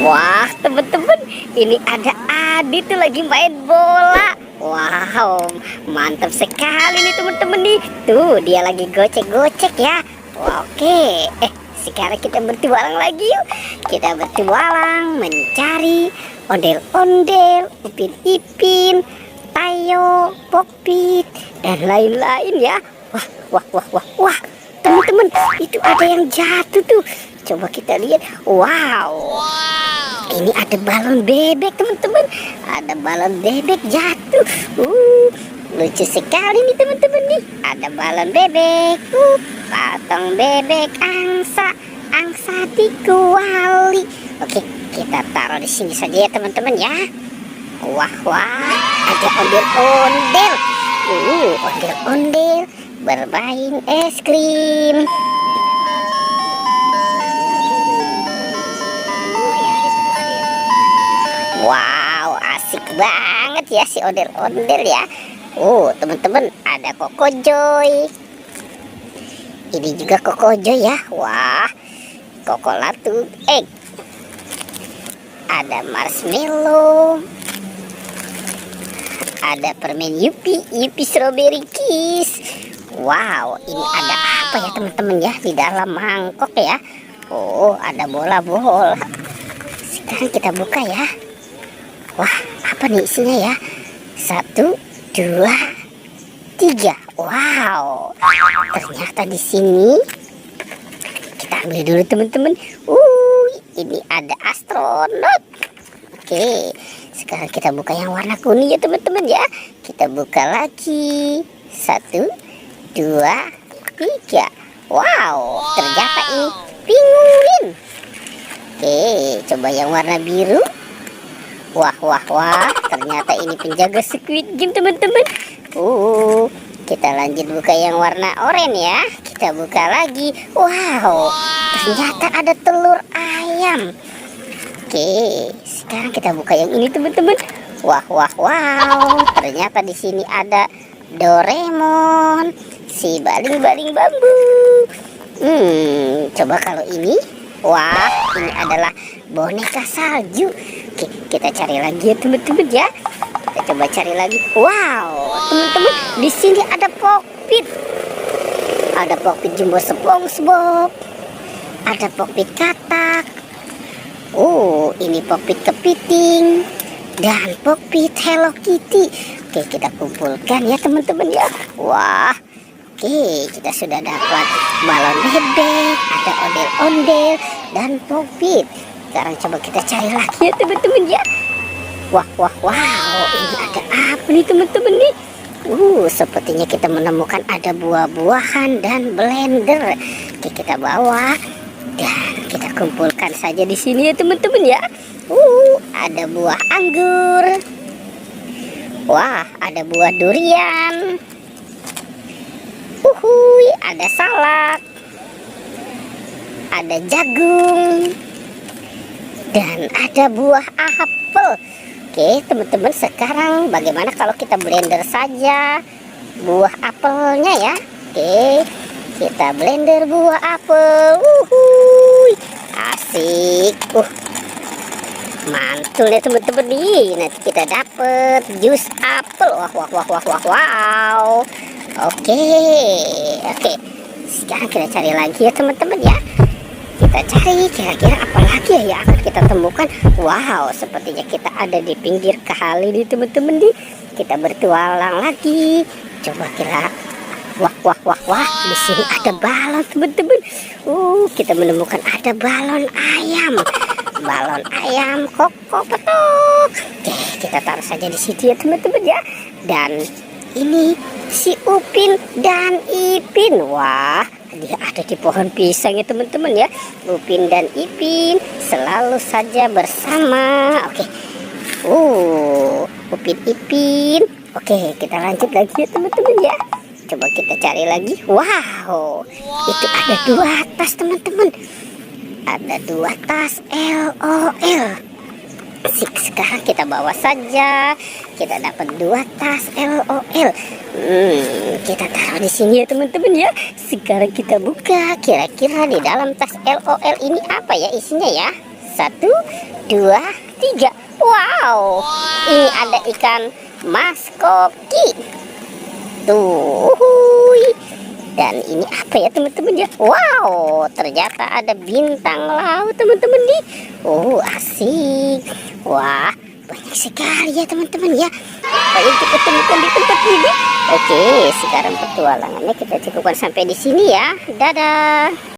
Wah, temen-temen, ini ada Adi tuh lagi main bola. Wow, mantap sekali nih temen-temen nih. Tuh, dia lagi gocek-gocek ya. Oke, sekarang kita bertualang lagi yuk. Kita bertualang mencari ondel-ondel, Upin Ipin, Tayo, Pokpit, dan lain-lain ya. Wah, teman-teman, itu ada yang jatuh tuh. Coba kita lihat. Wow, ini ada balon bebek teman-teman. Ada balon bebek jatuh. Lucu sekali nih teman-teman nih. Ada balon bebek. Patong bebek angsa dikuali. Oke, kita taruh di sini saja ya teman-teman ya. Wah, ada ondel-ondel. Ondel-ondel bermain es krim. Wow, asik banget ya si ondel-ondel ya. Teman-teman, ada Koko Joy. Ini juga Koko Joy ya. Wah, Koko Latu egg. Ada marshmallow. Ada permen Yupi strawberry kiss. Wow, ini ada apa ya teman-teman ya di dalam mangkok ya? Ada bola-bola. Sekarang kita buka ya. Wah, apa nih isinya ya? 1, 2, 3. Wow, ternyata di sini kita ambil dulu teman-teman. Ini ada astronot. Oke, sekarang kita buka yang warna kuning ya teman-teman ya. Kita buka lagi. 1, 2, 3. Wow, ternyata ini penguin. Oke, coba yang warna biru. Wah, ternyata ini penjaga Squid Game teman-teman. Kita lanjut buka yang warna oranye ya. Kita buka lagi. Wow, ternyata ada telur ayam. Oke, sekarang kita buka yang ini teman-teman. Wow, ternyata di sini ada Doraemon, si baling-baling bambu. Coba kalau ini. Wah, ini adalah boneka salju. Oke, kita cari lagi ya teman-teman ya. Kita coba cari lagi. Wow, teman-teman, di sini ada Pokpit. Ada Pokpit Jumbo SpongeBob. Ada Pokpit katak. Ini Pokpit kepiting dan Pokpit Hello Kitty. Oke, kita kumpulkan ya teman-teman ya. Wah. Oke, kita sudah dapat balon bebek, ada ondel-ondel, dan Pokpit. Sekarang coba kita cari lagi ya teman-teman ya. Wah, ini ada apa nih teman-teman nih? Sepertinya kita menemukan ada buah-buahan dan blender. Oke, kita bawa dan kita kumpulkan saja di sini ya teman-teman ya. Ada buah anggur. Wah, ada buah durian. Ada salak, ada jagung, dan ada buah apel. Oke teman-teman, sekarang bagaimana kalau kita blender saja buah apelnya ya? Oke, kita blender buah apel. Asik. Mantul ya teman-teman nih. Nanti kita dapat jus apel. Wow. Oke. Sekarang kita cari lagi ya teman-teman ya. Kita cari kira-kira apa lagi ya yang akan kita temukan. Wow, sepertinya kita ada di pinggir kali nih teman-teman nih. Kita bertualang lagi. Coba kira. Wah. Di sini ada balon teman-teman. Kita menemukan ada balon ayam. Balon ayam Koko Petok. Oke, kita taruh saja di situ ya teman-teman ya. Dan ini si Upin dan Ipin. Wah, dia ada di pohon pisang ya teman-teman ya. Upin dan Ipin selalu saja bersama. Oke. Upin Ipin. Oke, kita lanjut lagi ya teman-teman ya. Coba kita cari lagi. Wow, itu ada 2 tas teman-teman. Ada 2 tas LOL. Sekarang kita bawa saja. Kita dapat 2 tas LOL. Kita taruh di sini ya teman-teman ya. Sekarang kita buka. Kira-kira di dalam tas LOL ini apa ya isinya ya? 1, 2, 3. Wow, ini ada ikan mas koki. Tuh, dan ini apa ya teman-teman ya? Wow, ternyata ada bintang laut teman-teman nih. Oh, asik. Wah, banyak sekali ya teman-teman ya apa yang kita temukan di tempat ini. Oke, sekarang petualangannya kita cukupkan sampai di sini ya. Dadah.